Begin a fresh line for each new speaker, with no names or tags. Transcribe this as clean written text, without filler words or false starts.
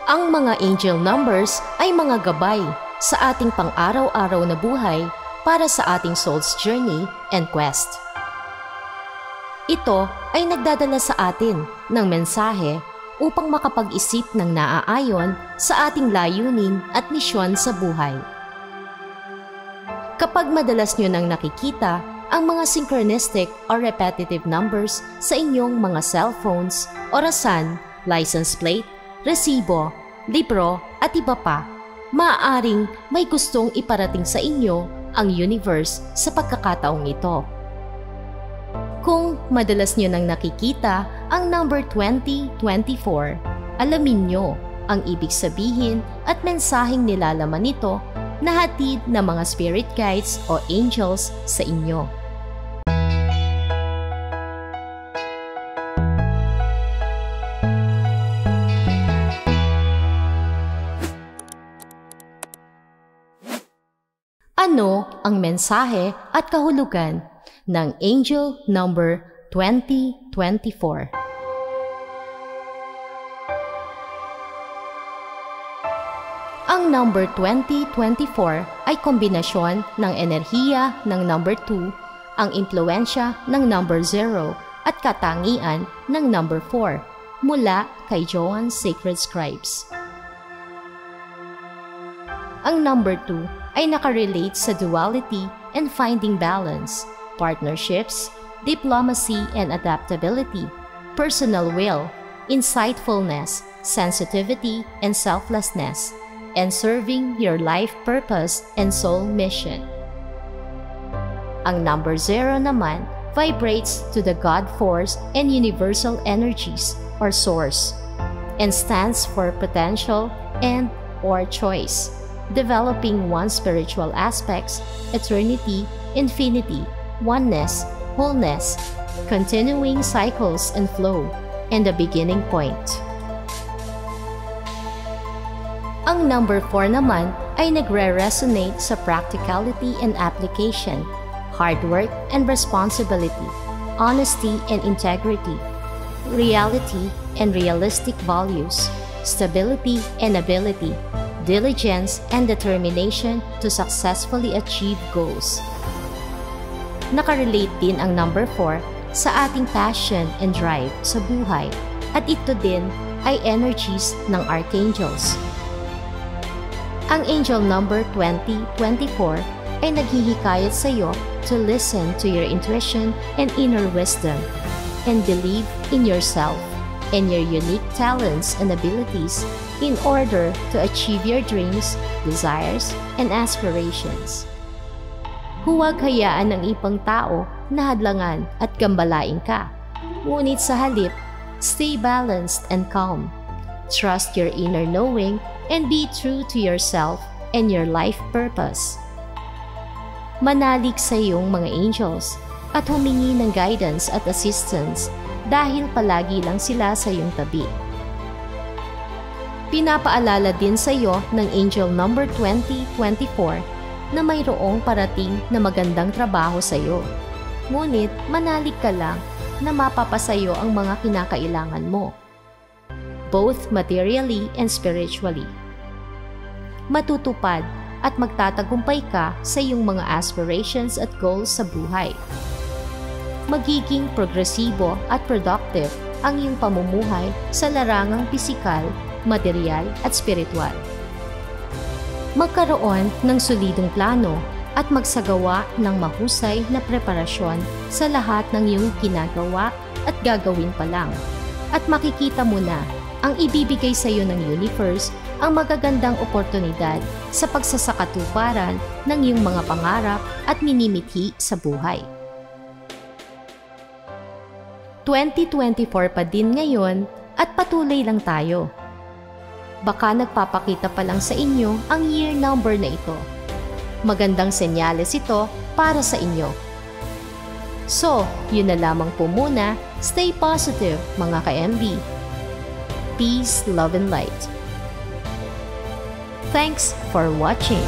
Ang mga angel numbers ay mga gabay sa ating pang-araw-araw na buhay para sa ating soul's journey and quest. Ito ay nagdadala sa atin ng mensahe upang makapag-isip ng naaayon sa ating layunin at misyon sa buhay. Kapag madalas nyo nang nakikita ang mga synchronistic or repetitive numbers sa inyong mga cellphones, orasan, license plate, resibo, libro at iba pa, maaaring may gustong iparating sa inyo ang universe sa pagkakataong ito. Kung madalas nyo nang nakikita ang number 2024, alamin nyo ang ibig sabihin at mensaheng nilalaman nito na hatid ng mga spirit guides o angels sa inyo. Ano ang mensahe at kahulugan ng angel number 2024? Ang number 2024 ay kombinasyon ng enerhiya ng number 2, ang impluensya ng number 0 at katangian ng number 4 mula kay Joanne's Sacred Scribes. Ang number 2 ay nakarelate sa duality and finding balance, partnerships, diplomacy and adaptability, personal will, insightfulness, sensitivity and selflessness, and serving your life purpose and soul mission. Ang number 0 naman vibrates to the God force and universal energies or source, and stands for potential and or choice, developing one's spiritual aspects, eternity, infinity, oneness, wholeness, continuing cycles and flow, and the beginning point. Ang number 4 naman ay nagre-resonate sa practicality and application, hard work and responsibility, honesty and integrity, reality and realistic values, stability and ability, diligence and determination to successfully achieve goals. Nakarelate din ang number 4 sa ating passion and drive sa buhay, at ito din ay energies ng archangels. Ang angel number 2024 ay naghihikayat sa iyo to listen to your intuition and inner wisdom and believe in yourself and your unique talents and abilities in order to achieve your dreams, desires, and aspirations. Huwag hayaan ng ibang tao na hadlangan at gambalain ka. Ngunit sa halip, stay balanced and calm. Trust your inner knowing and be true to yourself and your life purpose. Manalig sa iyong mga angels at humingi ng guidance at assistance dahil palagi lang sila sa iyong tabi. Pinapaalala din sa iyo ng angel number 2024 na mayroong parating na magandang trabaho sa iyo. Ngunit manalig ka lang na mapapasayo ang mga kinakailangan mo, both materially and spiritually. Matutupad at magtatagumpay ka sa iyong mga aspirations at goals sa buhay. Magiging progresibo at productive ang iyong pamumuhay sa larangang pisikal, material at spiritual. Magkaroon ng solidong plano at magsagawa ng mahusay na preparasyon sa lahat ng iyong ginagawa at gagawin pa lang. At makikita mo na ang ibibigay sa iyo ng universe ang magagandang oportunidad sa pagsasakatuparan ng iyong mga pangarap at minimithi sa buhay. 2024 pa din ngayon at patuloy lang tayo. Baka nagpapakita pa lang sa inyo ang year number na ito. Magandang senyales ito para sa inyo. So, yun na lamang po muna. Stay positive mga ka-MB. Peace, love, and light. Thanks for watching.